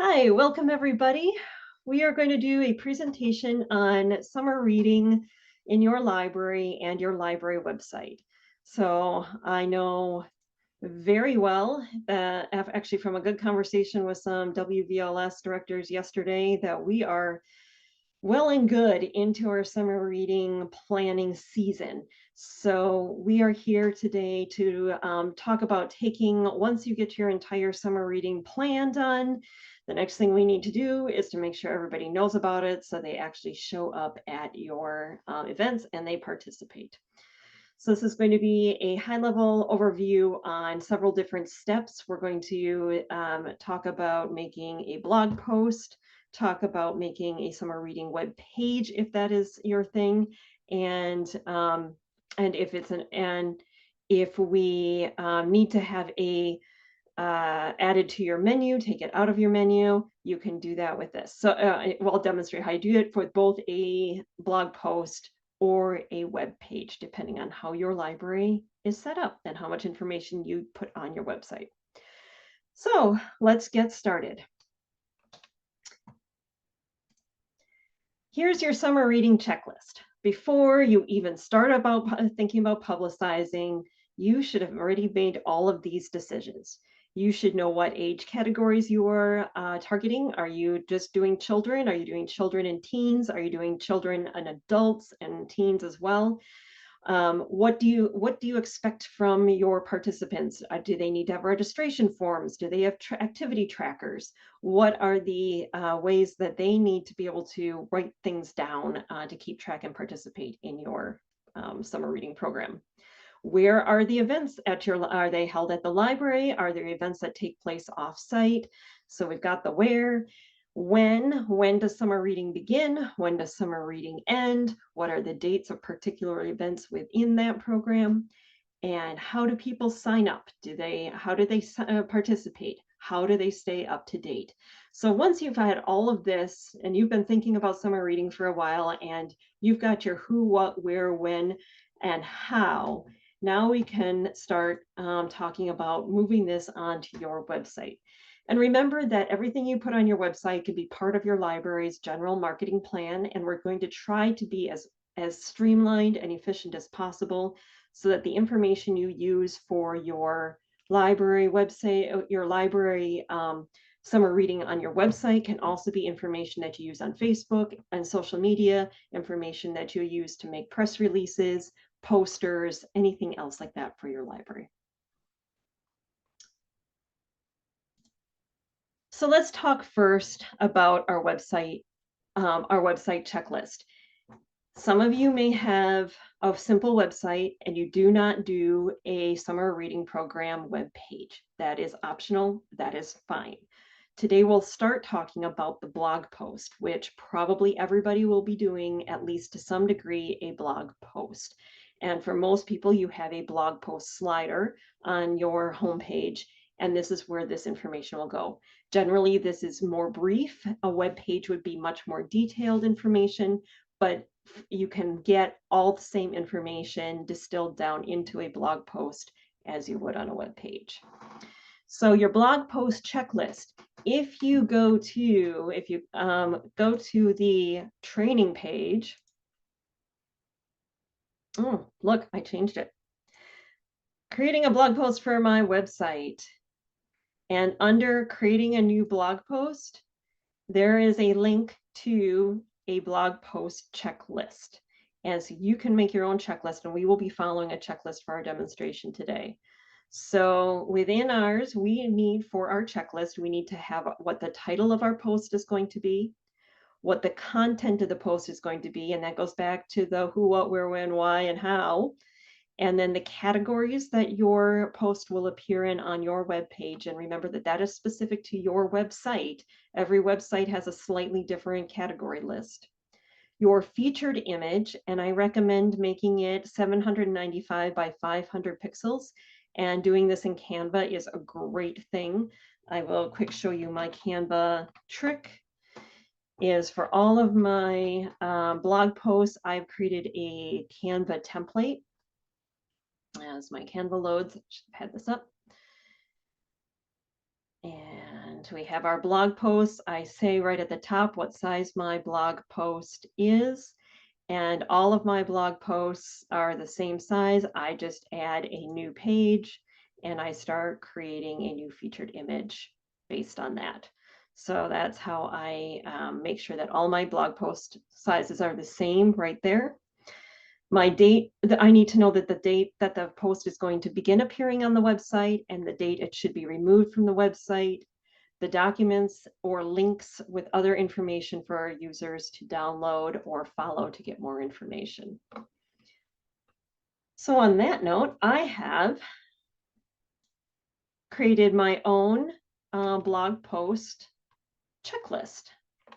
Hi, welcome everybody. We are going to do a presentation on summer reading in your library and your library website. So I know very well that actually from a good conversation with some WVLS directors yesterday that we are well and good into our summer reading planning season. So we are here today to talk about once you get your entire summer reading plan done, the next thing we need to do is to make sure everybody knows about it so they actually show up at your events and they participate. So this is going to be a high-level overview on several different steps. We're going to talk about making a blog post, talk about making a summer reading web page if that is your thing, and if we need to have a added to your menu, take it out of your menu, you can do that with this. So I'll demonstrate how you do it for both a blog post or a web page, depending on how your library is set up and how much information you put on your website. So let's get started. Here's your summer reading checklist. Before you even start thinking about publicizing, you should have already made all of these decisions. You should know what age categories you are targeting. Are you just doing children? Are you doing children and teens? Are you doing children and adults and teens as well? What do you expect from your participants? Do they need to have registration forms? Do they have activity trackers? What are the ways that they need to be able to write things down to keep track and participate in your summer reading program? Where are the events are they held at the library? Are there events that take place off-site? So we've got the where. When does summer reading begin? When does summer reading end? What are the dates of particular events within that program? And how do people sign up? How do they participate? How do they stay up to date? So once you've had all of this and you've been thinking about summer reading for a while and you've got your who, what, where, when, and how, now we can start talking about moving this onto your website. And remember that everything you put on your website can be part of your library's general marketing plan, and we're going to try to be as streamlined and efficient as possible so that the information you use for your library website, your library summer reading on your website can also be information that you use on Facebook and social media, information that you use to make press releases, posters, anything else like that for your library. So let's talk first about our website checklist. Some of you may have a simple website and you do not do a summer reading program web page. That is optional. That is fine. Today we'll start talking about the blog post, which probably everybody will be doing at least to some degree a blog post. And for most people, you have a blog post slider on your homepage, and this is where this information will go. Generally, this is more brief. A web page would be much more detailed information, but you can get all the same information distilled down into a blog post as you would on a web page. So your blog post checklist, if you go to the training page, oh, look, I changed it. Creating a blog post for my website. And under creating a new blog post, there is a link to a blog post checklist. And so you can make your own checklist, and we will be following a checklist for our demonstration today. So within ours, for our checklist, we need to have what the title of our post is going to be, what the content of the post is going to be, and that goes back to the who, what, where, when, why, and how. And then the categories that your post will appear in on your web page. And remember that that is specific to your website. Every website has a slightly different category list. Your featured image, and I recommend making it 795 by 500 pixels. And doing this in Canva is a great thing. I will quick show you my Canva trick. Is for all of my blog posts, I've created a Canva template. As my Canva loads, I should have had this up. And we have our blog posts. I say right at the top what size my blog post is, and all of my blog posts are the same size. I just add a new page and I start creating a new featured image based on that. So that's how I make sure that all my blog post sizes are the same right there. My date, I need to know that the date that the post is going to begin appearing on the website and the date it should be removed from the website, the documents or links with other information for our users to download or follow to get more information. So on that note, I have created my own blog post checklist,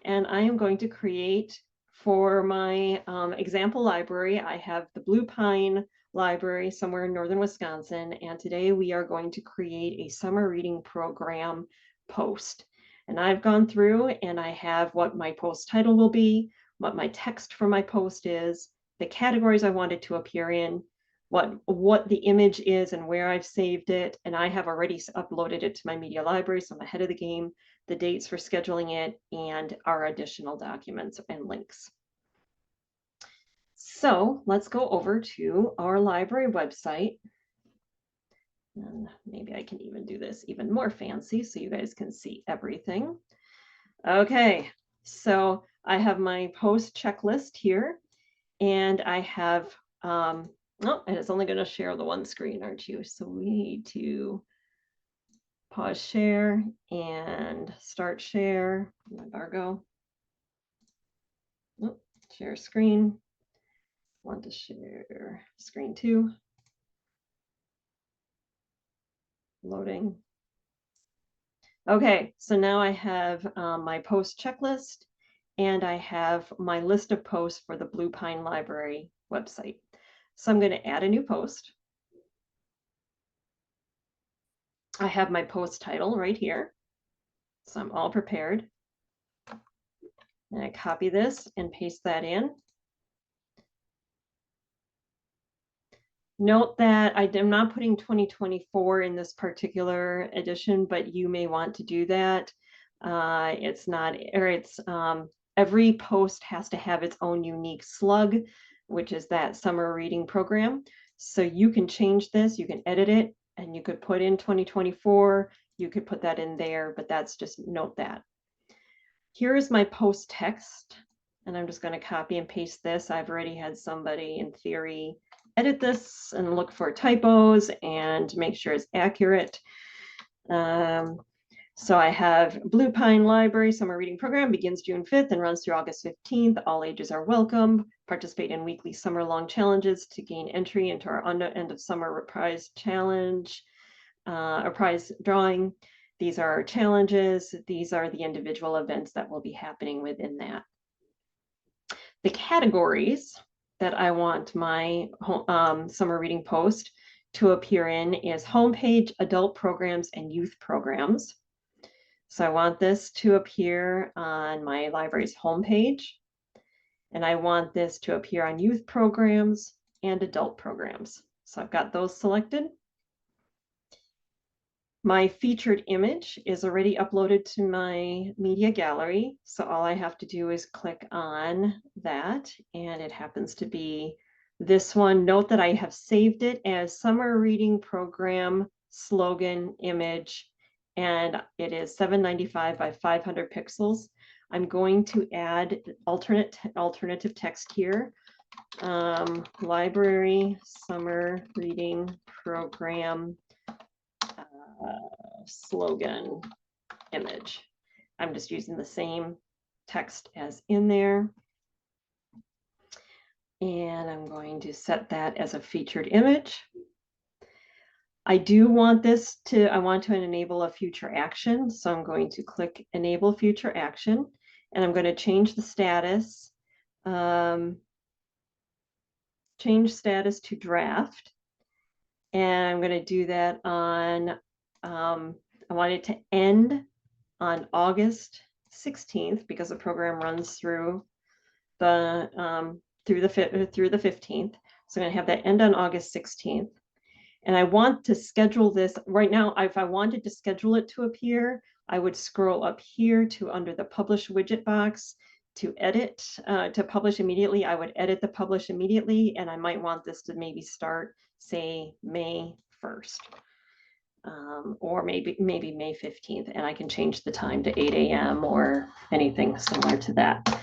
and I am going to create for my example library. I have the Blue Pine Library somewhere in northern Wisconsin, and today we are going to create a summer reading program post. And I've gone through and I have what my post title will be, what my text for my post is, the categories I want it to appear in, what the image is and where I've saved it. And I have already uploaded it to my media library, so I'm ahead of the game, the dates for scheduling it, and our additional documents and links. So let's go over to our library website. And maybe I can even do this even more fancy so you guys can see everything. Okay, so I have my post checklist here, and I have, oh, and it's only going to share the one screen, aren't you? So we need to pause share and start share. Embargo. Oh, share screen. Want to share screen 2. Loading. Okay, so now I have my post checklist, and I have my list of posts for the Blue Pine Library website. So I'm going to add a new post. I have my post title right here, so I'm all prepared. And I copy this and paste that in. Note that I am not putting 2024 in this particular edition, but you may want to do that. It's not, or it's every post has to have its own unique slug, which is that summer reading program. So you can change this, you can edit it, and you could put in 2024, you could put that in there, but that's just note that. Here is my post text, and I'm just going to copy and paste this. I've already had somebody in theory edit this and look for typos and make sure it's accurate. So I have Blue Pine Library Summer Reading Program begins June 5th and runs through August 15th. All ages are welcome. Participate in weekly summer-long challenges to gain entry into our end of summer prize challenge or prize drawing. These are our challenges. These are the individual events that will be happening within that. The categories that I want my summer reading post to appear in is homepage, adult programs, and youth programs. So I want this to appear on my library's homepage, and I want this to appear on youth programs and adult programs. So I've got those selected. My featured image is already uploaded to my media gallery. So all I have to do is click on that, and it happens to be this one. Note that I have saved it as Summer Reading Program slogan image, and it is 795 by 500 pixels. I'm going to add alternative text here. Library Summer Reading Program slogan image. I'm just using the same text as in there. And I'm going to set that as a featured image. I do want this to, I want to enable a future action. So I'm going to click enable future action, and I'm going to change the status, change status to draft. And I'm going to do that on, I want it to end on August 16th because the program runs through the 15th. So I'm going to have that end on August 16th. And I want to schedule this right now. If I wanted to schedule it to appear, I would scroll up here to under the publish widget box to edit, to publish immediately. I would edit the publish immediately, and I might want this to maybe start, say, May 1st. Or maybe May 15th, and I can change the time to 8 a.m. or anything similar to that.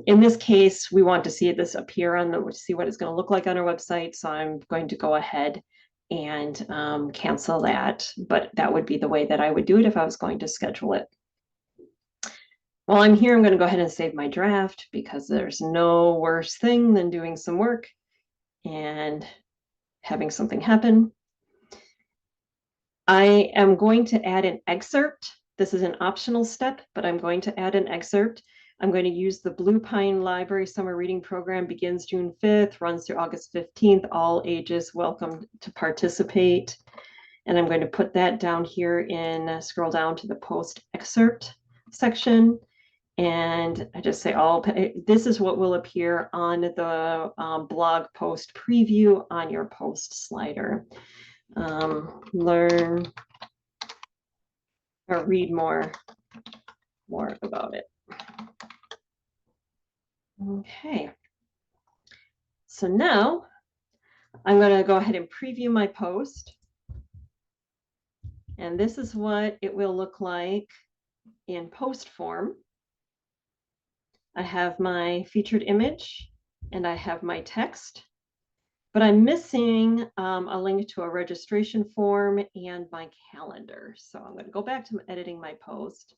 In this case, we want to see this appear on the, see what it's going to look like on our website. So I'm going to go ahead and cancel that, but that would be the way that I would do it if I was going to schedule it. While I'm here, I'm going to go ahead and save my draft because there's no worse thing than doing some work and having something happen. I am going to add an excerpt. This is an optional step, but I'm going to add an excerpt. I'm going to use the Blue Pine Library Summer Reading Program, begins June 5th, runs through August 15th. All ages welcome to participate. And I'm going to put that down here in, scroll down to the post excerpt section. And I just say this is what will appear on the blog post preview on your post slider. Learn or read more about it. Okay. So now I'm going to go ahead and preview my post. And this is what it will look like in post form. I have my featured image and I have my text, but I'm missing a link to a registration form and my calendar. So I'm going to go back to editing my post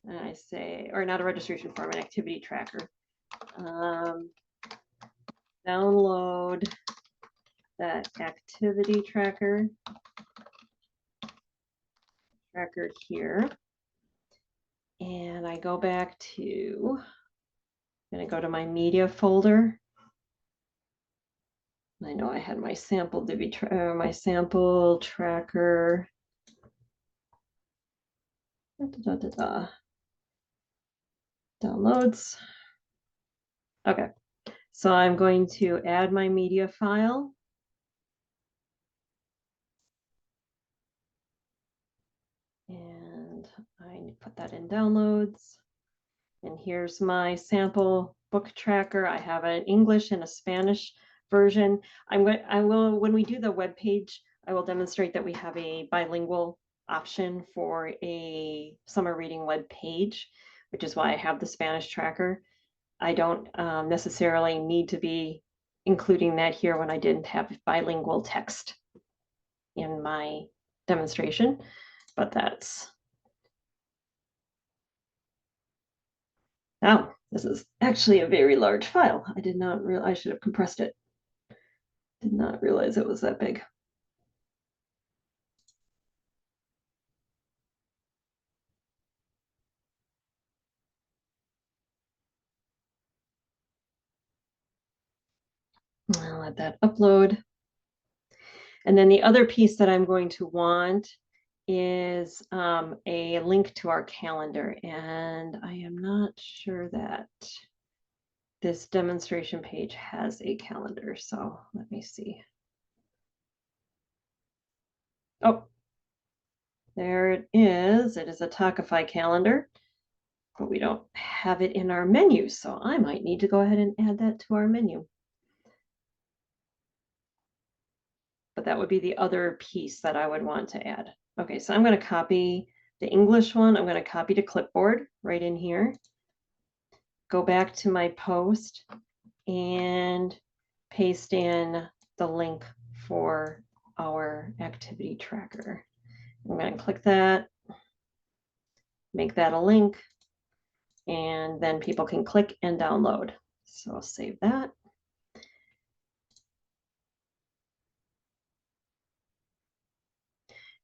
and I say, or not a registration form, an activity tracker. Download that activity tracker here. And I go back to, I'm going to go to my media folder. I know I had my sample my sample tracker. Downloads. Okay, so I'm going to add my media file. And I put that in downloads. And here's my sample book tracker. I have an English and a Spanish version. When we do the web page, I will demonstrate that we have a bilingual option for a summer reading web page, which is why I have the Spanish tracker. I don't necessarily need to be including that here when I didn't have bilingual text in my demonstration, but that's. Now, this is actually a very large file. I did not realize, I should have compressed it. Did not realize it was that big. I'll let that upload. And then the other piece that I'm going to want is a link to our calendar. And I am not sure that this demonstration page has a calendar. So let me see. Oh, there it is. It is a Talkify calendar, but we don't have it in our menu. So I might need to go ahead and add that to our menu. But that would be the other piece that I would want to add. Okay, so I'm going to copy the English one. I'm going to copy to clipboard right in here. Go back to my post and paste in the link for our activity tracker. I'm going to click that, make that a link, and then people can click and download. So I'll save that.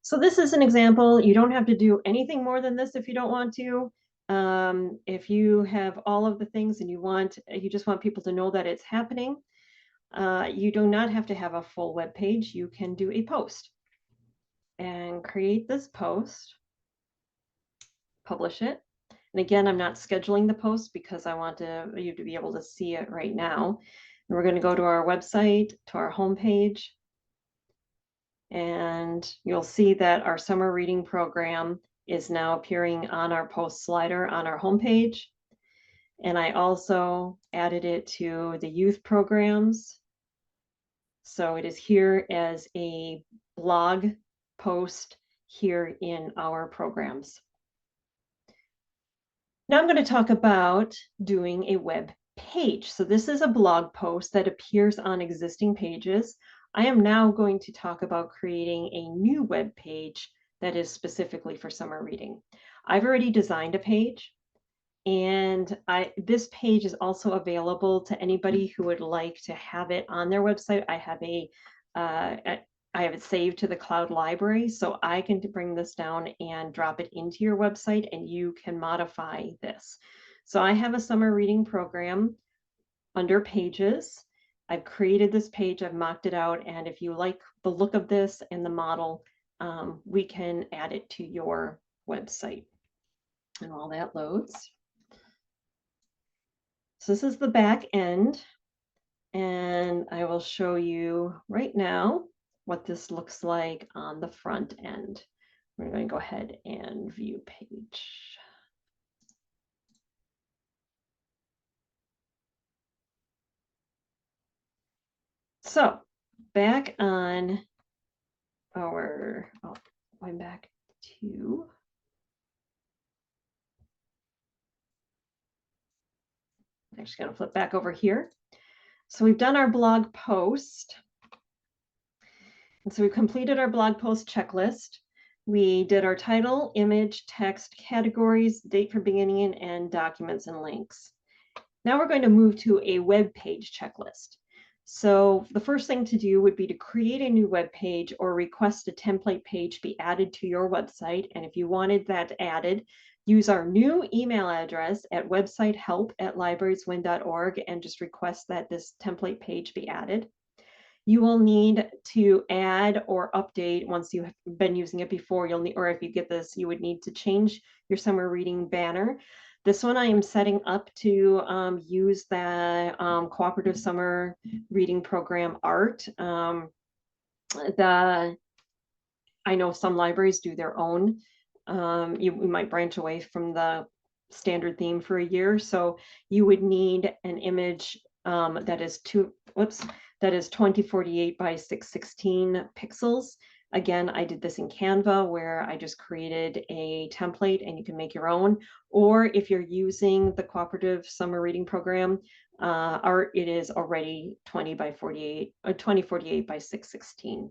So this is an example. You don't have to do anything more than this if you don't want to. If you have all of the things and you just want people to know that it's happening, you do not have to have a full web page. You can do a post and create this post, publish it. And again, I'm not scheduling the post because I want you to be able to see it right now. And we're going to go to our website, to our homepage. And you'll see that our summer reading program is now appearing on our post slider on our homepage. And I also added it to the youth programs. So it is here as a blog post here in our programs. Now I'm going to talk about doing a web page. So this is a blog post that appears on existing pages. I am now going to talk about creating a new web page that is specifically for summer reading. I've already designed a page, and this page is also available to anybody who would like to have it on their website. I have it saved to the cloud library, so I can bring this down and drop it into your website, and you can modify this. So I have a summer reading program under pages. I've created this page, I've mocked it out, and if you like the look of this and the model, we can add it to your website. And while that loads. So this is the back end, and I will show you right now what this looks like on the front end. We're going to go ahead and view page. So back on our, going back to, I'm actually going to flip back over here. So we've done our blog post. And so we completed our blog post checklist. We did our title, image, text, categories, date for beginning and end, documents, and links. Now we're going to move to a web page checklist. So the first thing to do would be to create a new web page or request a template page be added to your website. And if you wanted that added, use our new email address at websitehelp@librarieswin.org and just request that this template page be added. You will need to add or update once you've been using it before. You'll need, or if you get this, you would need to change your summer reading banner. This one I am setting up to use the Cooperative Summer Reading Program art. I know some libraries do their own. You might branch away from the standard theme for a year, so you would need an image that is 2048 by 616 pixels. Again, I did this in Canva where I just created a template and you can make your own. Or if you're using the Cooperative Summer Reading Program art, it is already 2048 by 616.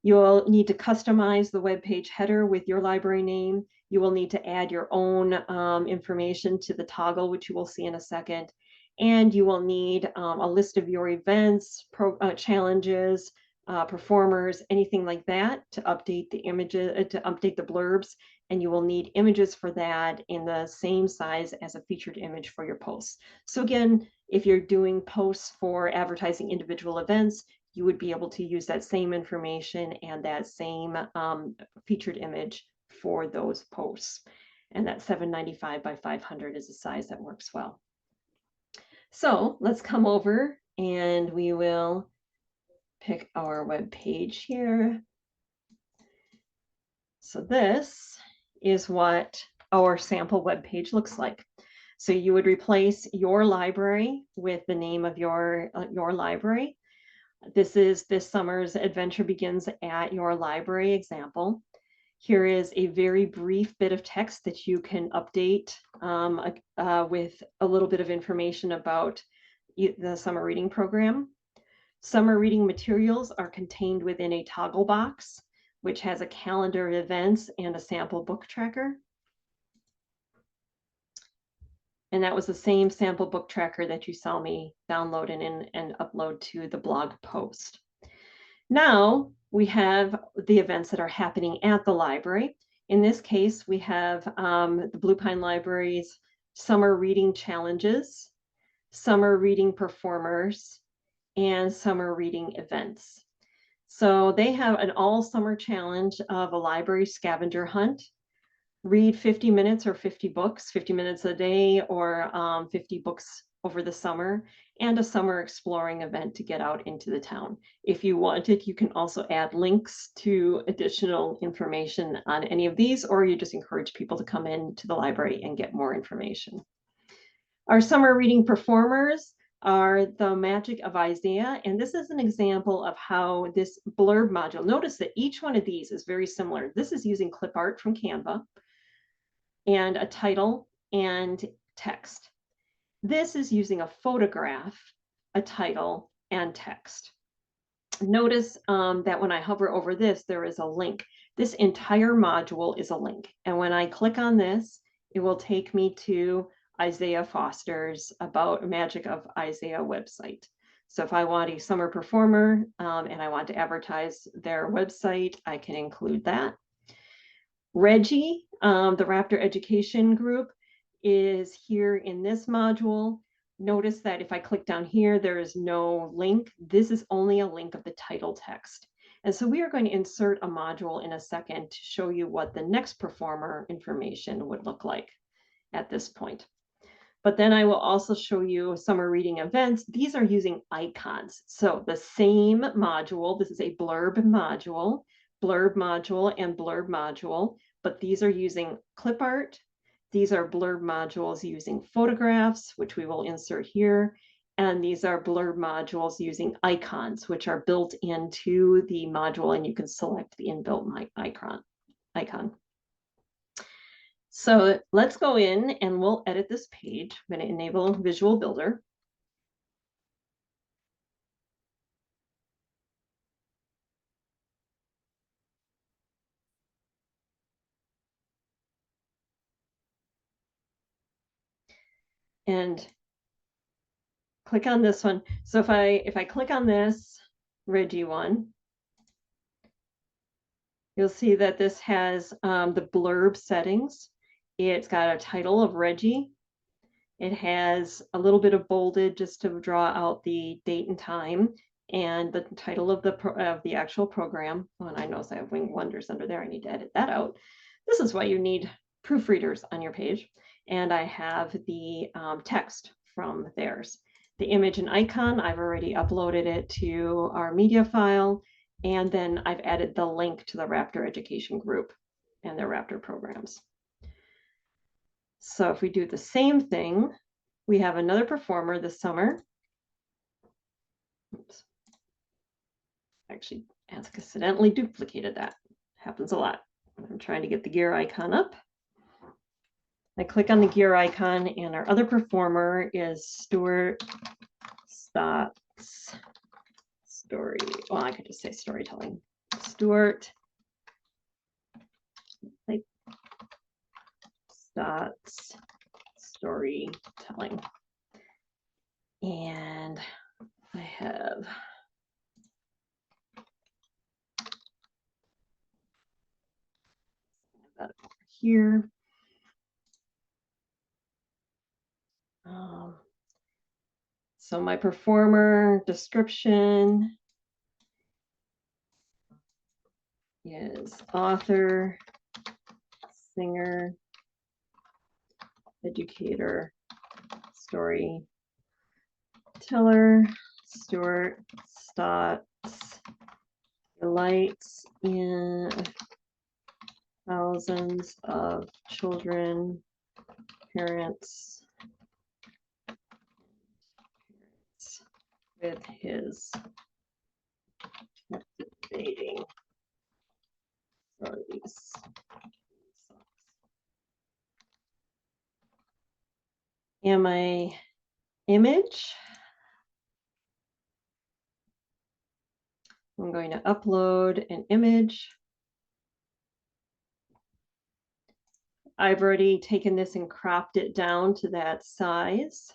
You'll need to customize the web page header with your library name. You will need to add your own information to the toggle, which you will see in a second. And you will need a list of your events, challenges, performers, anything like that to update the images, to update the blurbs. And you will need images for that in the same size as a featured image for your posts. So again, if you're doing posts for advertising individual events, you would be able to use that same information and that same featured image for those posts. And that 795 by 500 is a size that works well. So let's come over and we will pick our web page here. So this is what our sample web page looks like. So you would replace your library with the name of your library. This is this summer's Adventure Begins at Your Library example. Here is a very brief bit of text that you can update with a little bit of information about the summer reading program. Summer reading materials are contained within a toggle box, which has a calendar of events and a sample book tracker. And that was the same sample book tracker that you saw me download and upload to the blog post. Now we have the events that are happening at the library. In this case, we have the Blue Pine Library's summer reading challenges, summer reading performers, and summer reading events. So they have an all summer challenge of a library scavenger hunt. Read 50 minutes or 50 books, 50 minutes a day or 50 books over the summer, and a summer exploring event to get out into the town. If you wanted, you can also add links to additional information on any of these, or you just encourage people to come into the library and get more information. Our summer reading performers are the Magic of Isaiah, and this is an example of how this blurb module, notice that each one of these is very similar. This is using clip art from Canva and a title and text. This is using a photograph, a title, and text. Notice that when I hover over this, there is a link. This entire module is a link. And when I click on this, it will take me to Isaiah Foster's About Magic of Isaiah website. So if I want a summer performer and I want to advertise their website, I can include that. Reggie, the Raptor Education Group, is here in this module. Notice that if I click down here, there is no link. This is only a link of the title text. And so we are going to insert a module in a second to show you what the next performer information would look like at this point. But then I will also show you summer reading events. These are using icons. So the same module, this is a blurb module, and blurb module, but these are using clip art. These are blurb modules using photographs, which we will insert here. And these are blurb modules using icons, which are built into the module, and you can select the inbuilt icon. So let's go in and we'll edit this page. I'm going to enable Visual Builder. And click on this one. So if I click on this Reggie one, you'll see that this has the blurb settings. It's got a title of Reggie. It has a little bit of bolded just to draw out the date and time and the title of the actual program. Oh, and I notice I have Winged Wonders under there. I need to edit that out. This is why you need proofreaders on your page. And I have the text from theirs. The image and icon, I've already uploaded it to our media file. And then I've added the link to the Raptor Education Group and their Raptor programs. So if we do the same thing, we have another performer this summer. Oops. Actually, accidentally duplicated that. Happens a lot. I'm trying to get the gear icon up. I click on the gear icon, and our other performer is Stuart Stott's story. Well, I could just say storytelling. Stuart Stott's storytelling. And I have that over here. So my performer description is author, singer, educator, storyteller, Stuart Stott's delights in thousands of children, parents with his captivating stories. And my image, I'm going to upload an image. I've already taken this and cropped it down to that size.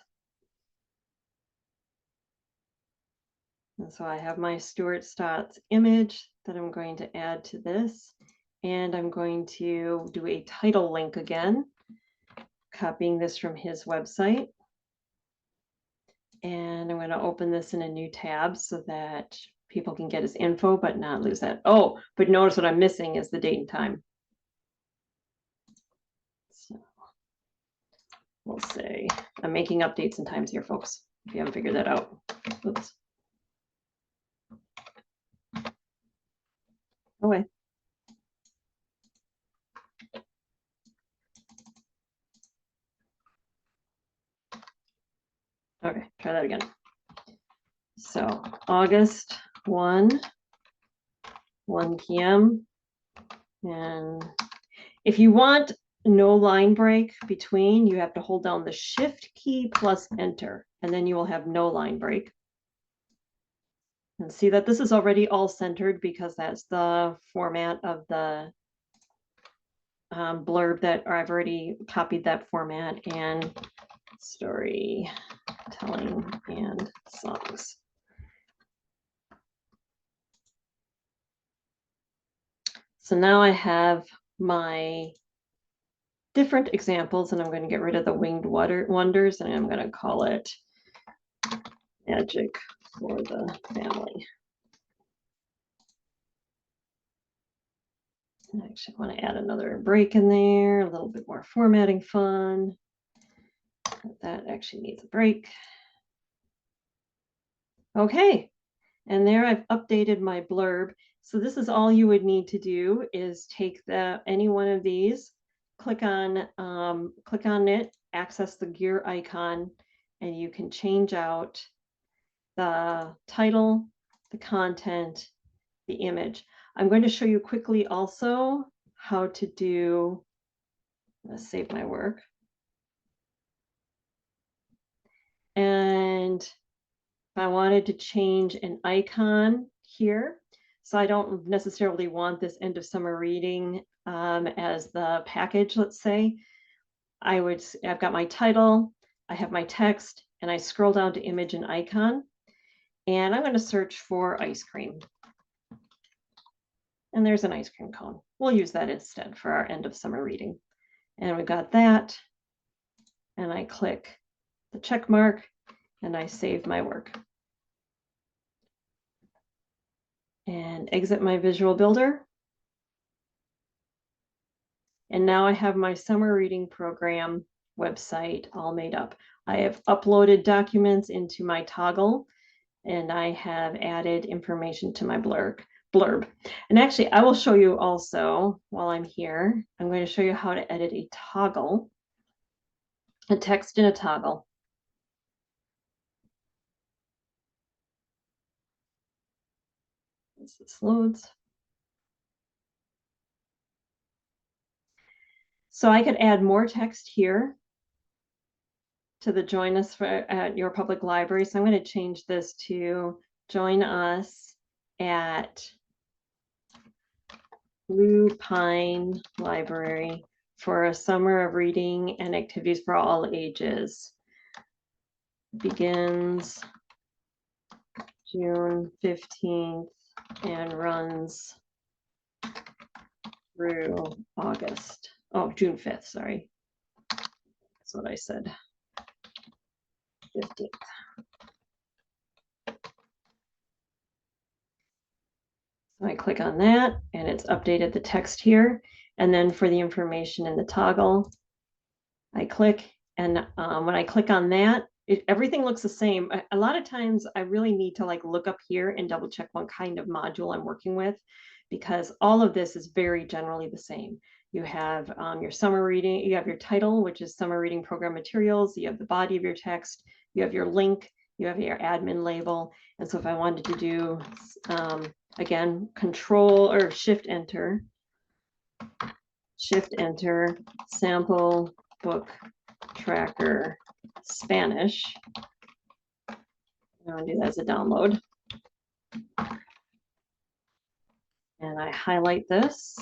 And so I have my Stuart Stott's image that I'm going to add to this. And I'm going to do a title link again, copying this from his website. And I'm going to open this in a new tab so that people can get his info, but not lose that. Oh, but notice what I'm missing is the date and time. So we'll say, I'm making updates in times here, folks, if you haven't figured that out. Oops. Okay. Okay, try that again. So August 1, 1 p.m. And if you want no line break between, you have to hold down the Shift key plus Enter, and then you will have no line break. And see that this is already all centered because that's the format of the blurb that, or I've already copied that format, and storytelling and songs. So now I have my different examples, and I'm going to get rid of the winged wonders, and I'm going to call it Magic for the Family. Actually, I want to add another break in there, a little bit more formatting fun. That actually needs a break. Okay, and there I've updated my blurb. So this is all you would need to do is take any one of these, click on it, access the gear icon, and you can change out the title, the content, the image. I'm going to show you quickly also how to do, let's save my work. And if I wanted to change an icon here, so I don't necessarily want this end of summer reading as the package, let's say, I've got my title, I have my text, and I scroll down to image and icon, and I'm going to search for ice cream. And there's an ice cream cone. We'll use that instead for our end of summer reading. And we got that. And I click the check mark and I save my work. And exit my visual builder. And now I have my summer reading program website all made up. I have uploaded documents into my toggle, and I have added information to my blurb. And actually, I will show you also while I'm here, I'm going to show you how to edit a toggle, a text in a toggle. As this loads. So I could add more text here to the join us at your public library. So I'm going to change this to join us at Blue Pine Library for a summer of reading and activities for all ages. Begins June 15th and runs through June 5th, sorry. That's what I said. 15th. So I click on that and it's updated the text here. And then for the information in the toggle, I click, and when I click on that, everything looks the same. A lot of times I really need to look up here and double check what kind of module I'm working with, because all of this is very generally the same. You have your summer reading, you have your title, which is summer reading program materials, you have the body of your text, you have your link, you have your admin label. And so if I wanted to do, again, Control or Shift Enter, sample book tracker Spanish. I'm going to do that as a download. And I highlight this.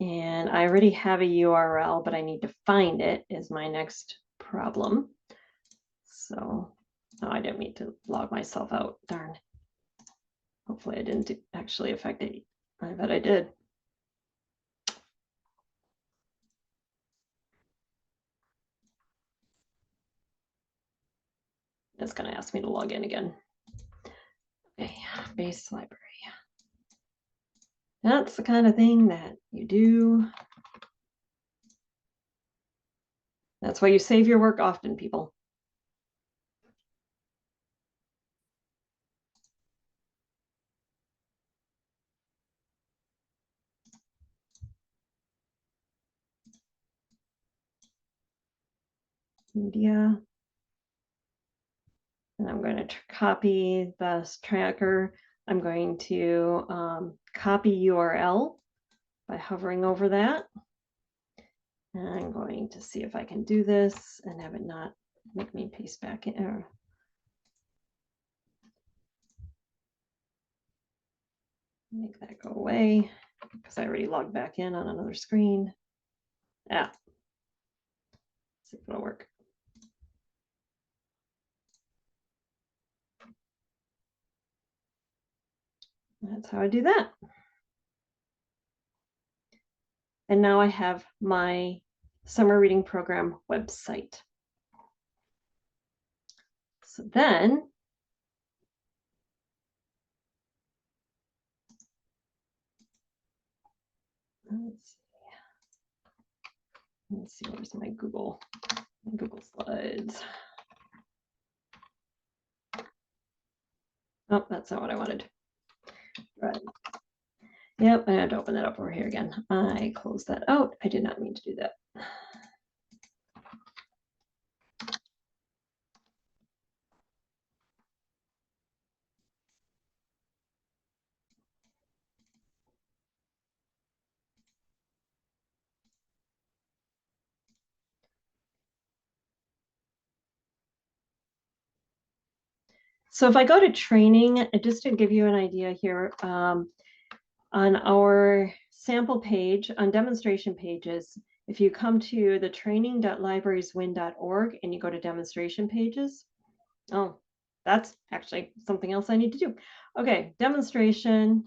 And I already have a URL, but I need to find it is my next problem. So, oh, I didn't mean to log myself out. Darn. Hopefully I didn't actually affect it. I bet I did. It's going to ask me to log in again. Okay, base library. That's the kind of thing that you do That's why you save your work often, people. Media. And I'm going to copy the tracker. I'm going to copy URL by hovering over that. And I'm going to see if I can do this and have it not make me paste back in. Make that go away because I already logged back in on another screen. Yeah. See if it'll work. That's how I do that. And now I have my summer reading program website. So then let's see, where's my Google Slides. Oh, that's not what I wanted. Right. Yep, I had to open that up over here again. I closed that out. I did not mean to do that. So if I go to training, just to give you an idea here, on our sample page, on demonstration pages, if you come to the training.librarieswin.org and you go to demonstration pages, oh, that's actually something else I need to do. Okay, demonstration.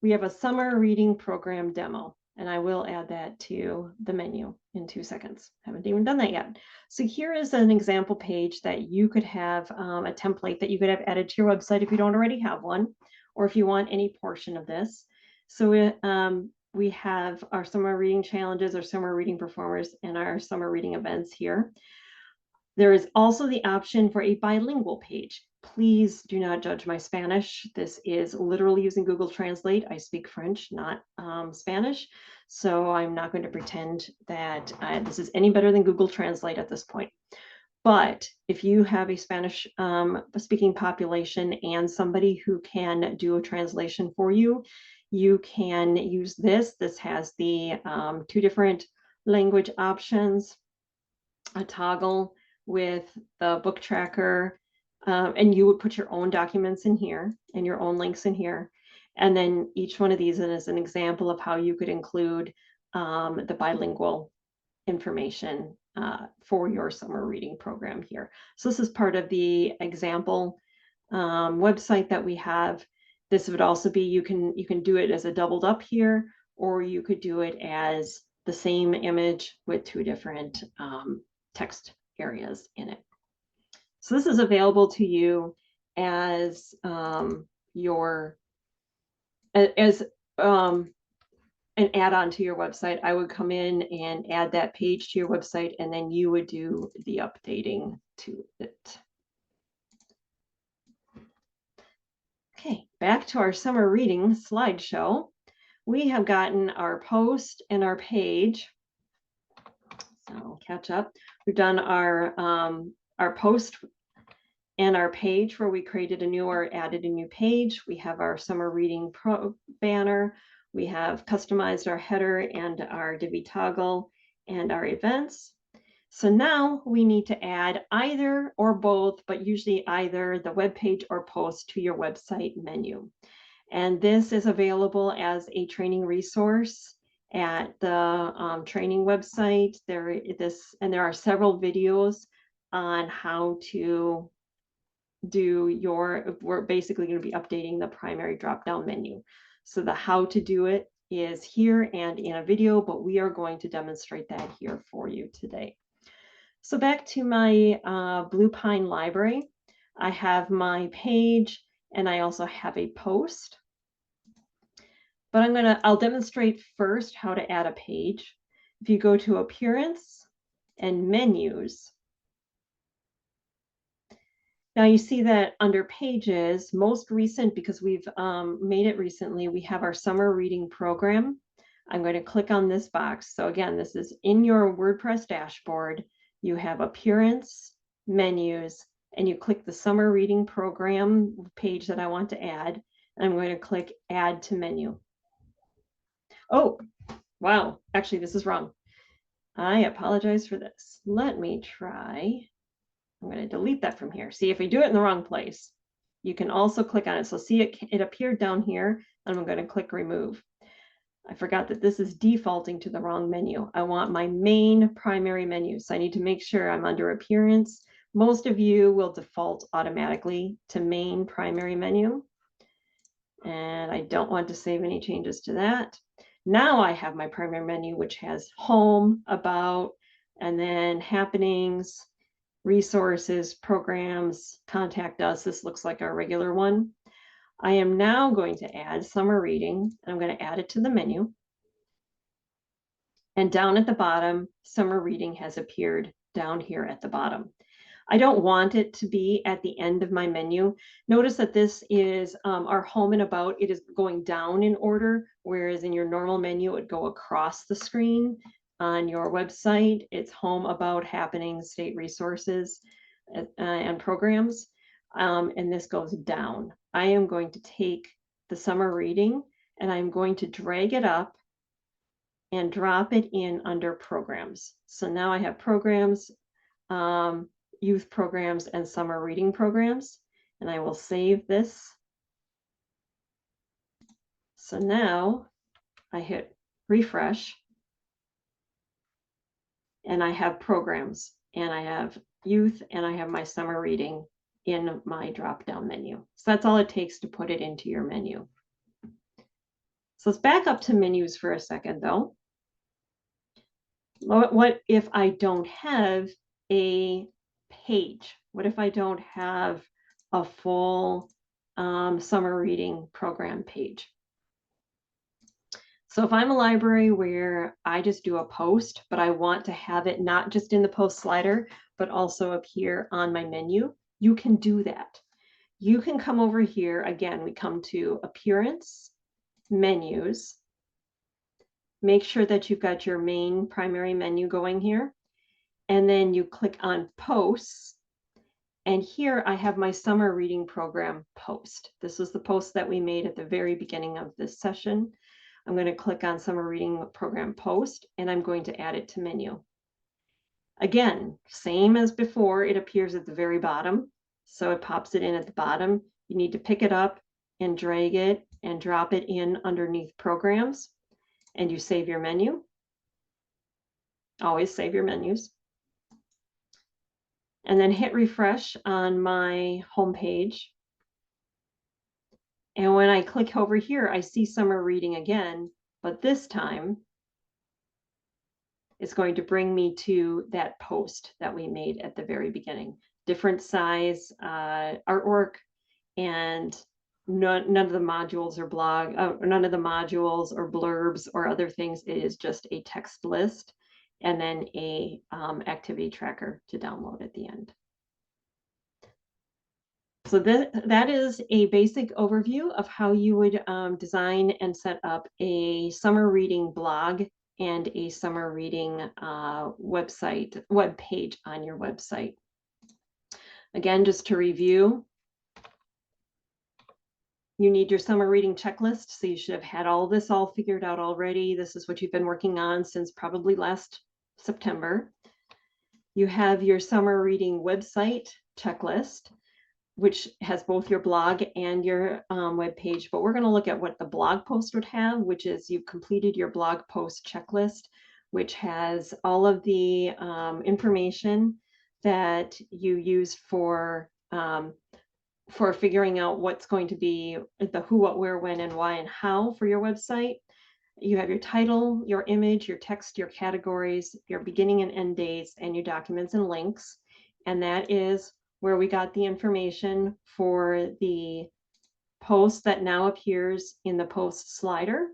We have a summer reading program demo, and I will add that to the menu in 2 seconds. Haven't even done that yet. So here is an example page that you could have a template that you could have added to your website if you don't already have one, or if you want any portion of this. So we have our summer reading challenges, our summer reading performers, and our summer reading events here. There is also the option for a bilingual page. Please do not judge my Spanish. This is literally using Google Translate. I speak French, not Spanish. So I'm not going to pretend that this is any better than Google Translate at this point. But if you have a Spanish speaking population and somebody who can do a translation for you, you can use this. This has the 2 different language options, a toggle with the book tracker, and you would put your own documents in here and your own links in here. And then each one of these is an example of how you could include the bilingual information for your summer reading program here. So this is part of the example website that we have. This would also be, you can do it as a doubled up here, or you could do it as the same image with 2 different text areas in it. So this is available to you as your an add-on to your website. I would come in and add that page to your website, and then you would do the updating to it. Okay, back to our summer reading slideshow. We have gotten our post and our page. So I'll catch up. We've done our post and our page where we created a new or added a new page. We have our summer reading banner. We have customized our header and our Divi toggle and our events. So now we need to add either or both, but usually either the web page or post to your website menu. And this is available as a training resource at the training website. There are several videos on how to do we're basically going to be updating the primary drop-down menu. So the how to do it is here and in a video, but we are going to demonstrate that here for you today. So back to my Blue Pine library, I have my page and I also have a post. But I'll demonstrate first how to add a page. If you go to Appearance, and menus. Now you see that under pages, most recent, because we've made it recently, we have our summer reading program. I'm going to click on this box. So again, this is in your WordPress dashboard. You have appearance, menus, and you click the summer reading program page that I want to add. And I'm going to click add to menu. Oh, wow. Actually, this is wrong. I apologize for this. Let me try. I'm going to delete that from here. See, if we do it in the wrong place, you can also click on it. So see, it appeared down here, and I'm going to click remove. I forgot that this is defaulting to the wrong menu. I want my main primary menu. So I need to make sure I'm under appearance. Most of you will default automatically to main primary menu. And I don't want to save any changes to that. Now I have my primary menu, which has home, about, and then happenings, resources, programs, contact us. This looks like our regular one. I am now going to add summer reading. I'm going to add it to the menu. And down at the bottom, summer reading has appeared down here at the bottom. I don't want it to be at the end of my menu. Notice that this is our home and about. It is going down in order, whereas in your normal menu, it would go across the screen. On your website, it's home, about, happenings, state resources, and programs. And this goes down. I am going to take the summer reading and I'm going to drag it up and drop it in under programs. So now I have programs, youth programs, and summer reading programs, and I will save this. So now I hit refresh and I have programs and I have youth and I have my summer reading in my drop down menu. So that's all it takes to put it into your menu. So let's back up to menus for a second though. What if I don't have a page? What if I don't have a full summer reading program page? So if I'm a library where I just do a post, but I want to have it not just in the post slider, but also appear on my menu, you can do that. You can come over here. Again, we come to appearance, menus. Make sure that you've got your main primary menu going here. And then you click on posts. And here I have my summer reading program post. This is the post that we made at the very beginning of this session. I'm going to click on summer reading program post and I'm going to add it to menu. Again, same as before, it appears at the very bottom. So it pops it in at the bottom. You need to pick it up and drag it and drop it in underneath programs and you save your menu. Always save your menus. And then hit refresh on my home page. And when I click over here, I see summer reading again, but this time it's going to bring me to that post that we made at the very beginning. Different size artwork, and none of the modules or none of the modules or blurbs or other things. It is just a text list and then a activity tracker to download at the end. So that is a basic overview of how you would design and set up a summer reading blog and a summer reading web page on your website. Again, just to review, you need your summer reading checklist. So you should have had all this all figured out already. This is what you've been working on since probably last September. You have your summer reading website checklist, which has both your blog and your web page. But we're going to look at what the blog post would have, which is you've completed your blog post checklist, which has all of the information that you use for figuring out what's going to be the who, what, where, when, and why, and how for your website. You have your title, your image, your text, your categories, your beginning and end dates, and your documents and links. And that is where we got the information for the post that now appears in the post slider.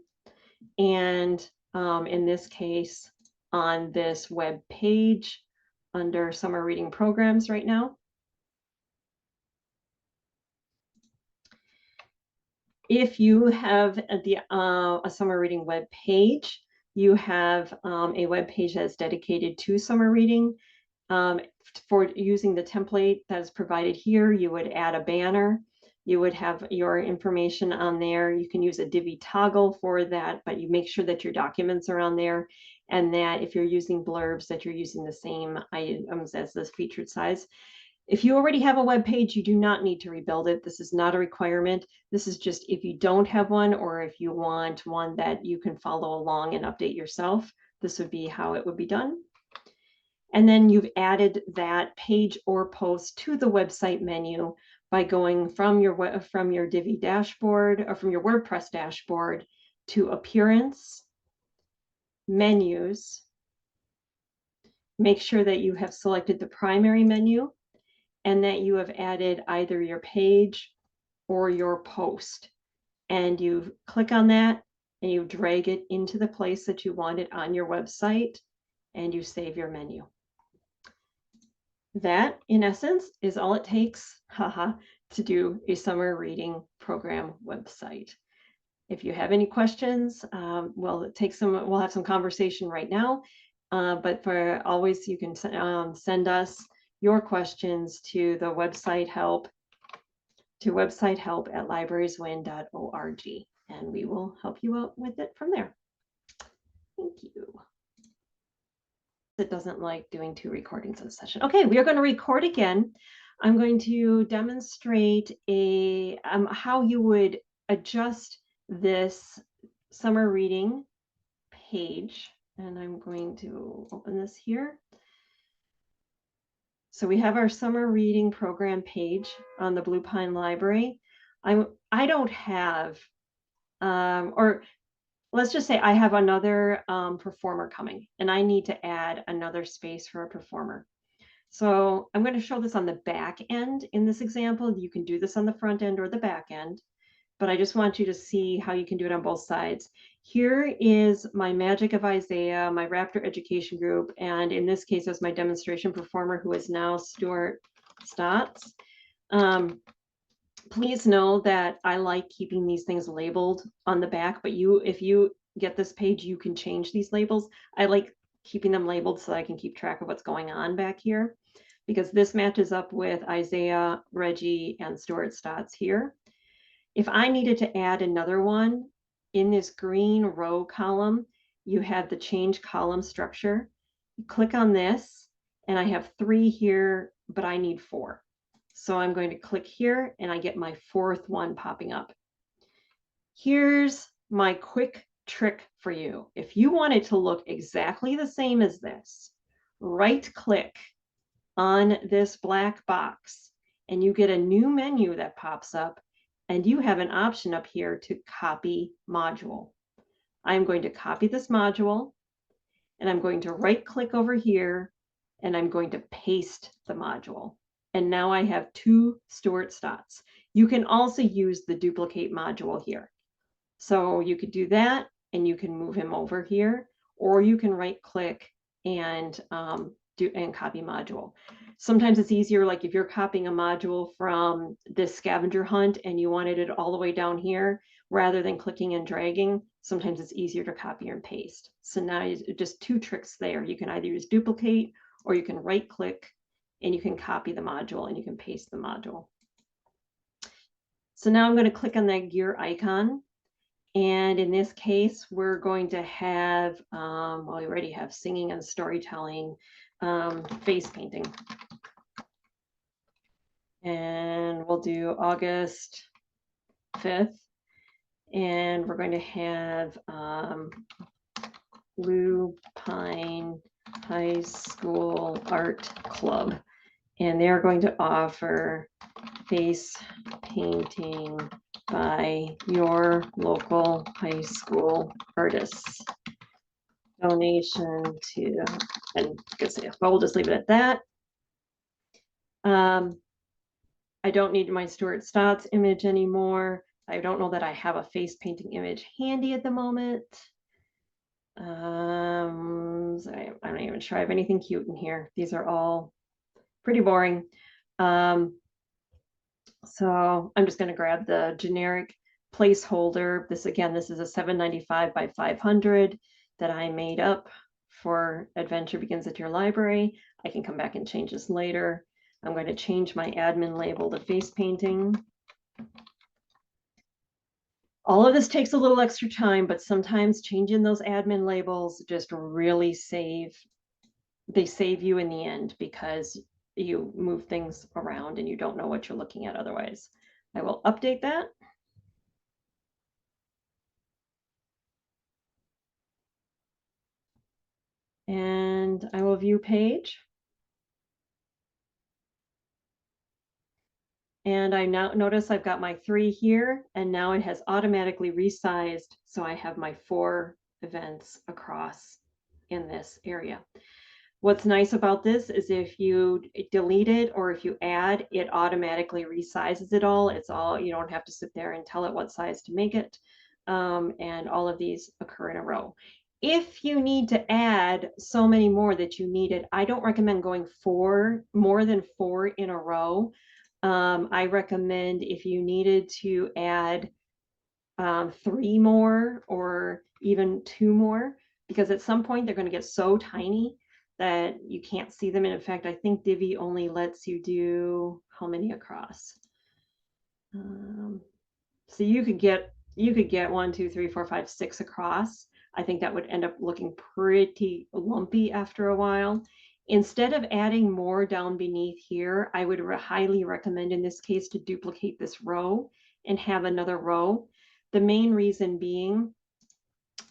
And in this case, on this web page under summer reading programs right now. If you have a summer reading web page, you have a web page that's dedicated to summer reading. For using the template that is provided here, you would add a banner. You would have your information on there. You can use a Divi toggle for that, but you make sure that your documents are on there, and that if you're using blurbs, that you're using the same items as this featured size. If you already have a web page, you do not need to rebuild it. This is not a requirement. This is just if you don't have one, or if you want one that you can follow along and update yourself, this would be how it would be done. And then you've added that page or post to the website menu by going from your Divi dashboard, or from your WordPress dashboard, to Appearance, Menus. Make sure that you have selected the primary menu, and that you have added either your page or your post. And you click on that and you drag it into the place that you want it on your website, and you save your menu. That, in essence, is all it takes, to do a summer reading program website. If you have any questions, we'll have some conversation right now. But for always, you can send us your questions to the website help at librarieswin.org, and we will help you out with it from there. Thank you. It doesn't like doing 2 recordings in a session. Okay, we are going to record again. I'm going to demonstrate how you would adjust this summer reading page, and I'm going to open this here. So we have our summer reading program page on the Blue Pine Library. I don't have, or let's just say I have another performer coming, and I need to add another space for a performer. So I'm going to show this on the back end in this example. You can do this on the front end or the back end, but I just want you to see how you can do it on both sides. Here is my Magic of Isaiah, my Raptor Education Group, and in this case, it's my demonstration performer, who is now Stuart Stotts. Please know that I like keeping these things labeled on the back, but if you get this page, you can change these labels. I like keeping them labeled so I can keep track of what's going on back here, because this matches up with Isaiah, Reggie, and Stuart Stotts here. If I needed to add another one, in this green row column, you have the change column structure. You click on this, and I have 3 here, but I need 4. So I'm going to click here, and I get my 4th one popping up. Here's my quick trick for you. If you want it to look exactly the same as this, right-click on this black box, and you get a new menu that pops up, and you have an option up here to copy module. I'm going to copy this module, and I'm going to right-click over here, and I'm going to paste the module. And now I have 2 Stuart Stotts. You can also use the duplicate module here. So you could do that, and you can move him over here, or you can right-click and copy module. Sometimes it's easier, like if you're copying a module from this scavenger hunt and you wanted it all the way down here, rather than clicking and dragging, sometimes it's easier to copy and paste. So now just 2 tricks there. You can either use duplicate, or you can right-click and you can copy the module and you can paste the module. So now I'm going to click on that gear icon. And in this case, we're going to have, well, we already have singing and storytelling, face painting. And we'll do August 5th. And we're going to have Blue Pine High School Art Club. And they're going to offer face painting by your local high school artists. Donation to, and well, we'll just leave it at that. I don't need my Stuart Stotts image anymore. I don't know that I have a face painting image handy at the moment. So I I'm not even sure I have anything cute in here. These are all pretty boring. So I'm just going to grab the generic placeholder. This is a 795 by 500 that I made up for Adventure Begins at Your Library. I can come back and change this later. I'm going to change my admin label to face painting. All of this takes a little extra time, but sometimes changing those admin labels just really save you in the end, because you move things around and you don't know what you're looking at otherwise. I will update that. And I will view page. And I now notice I've got my 3 here, and now it has automatically resized. So I have my 4 events across in this area. What's nice about this is if you delete it or if you add, it automatically resizes it all. It's all, you don't have to sit there and tell it what size to make it. And all of these occur in a row. If you need to add so many more that you need it, I don't recommend going more than 4 in a row. I recommend if you needed to add 3 more or even 2 more, because at some point they're going to get so tiny that you can't see them. And in fact, I think Divi only lets you do how many across. So you could get 1, 2, 3, 4, 5, 6 across. I think that would end up looking pretty lumpy after a while. Instead of adding more down beneath here, I would highly recommend in this case to duplicate this row and have another row. The main reason being,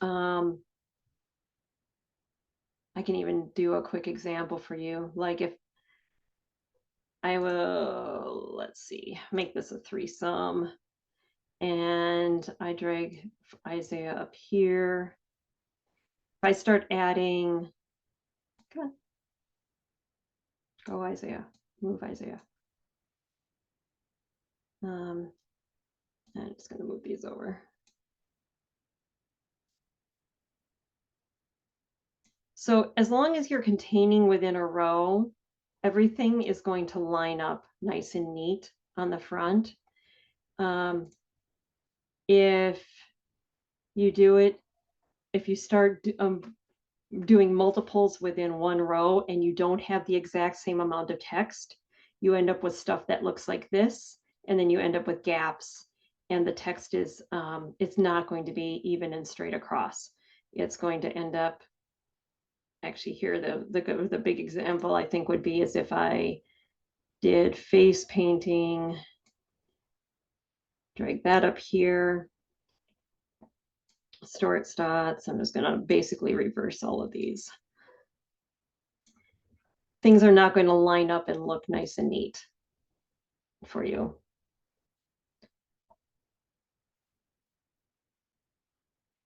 I can even do a quick example for you. Like if I will, let's see, make this a 3-sum, and I drag Isaiah up here. If I start adding, come on, go Isaiah, move Isaiah. I'm just going to move these over. So as long as you're containing within a row, everything is going to line up nice and neat on the front. If you do it, if you start doing multiples within one row and you don't have the exact same amount of text, you end up with stuff that looks like this, and then you end up with gaps, and the text is it's not going to be even and straight across. It's going to end up, actually here the big example I think would be is if I did face painting, drag that up here, store it stats. I'm just going to basically reverse all of these. Things are not going to line up and look nice and neat for you.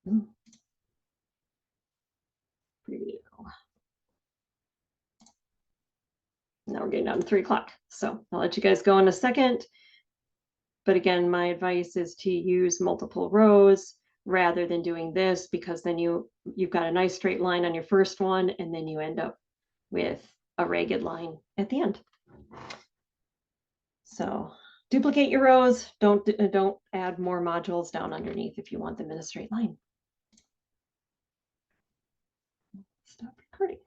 Preview. Now we're getting down to 3 o'clock. So I'll let you guys go in a second. But again, my advice is to use multiple rows rather than doing this, because then you've got a nice straight line on your first one, and then you end up with a ragged line at the end. So duplicate your rows. Don't add more modules down underneath if you want them in a straight line. Stop recording.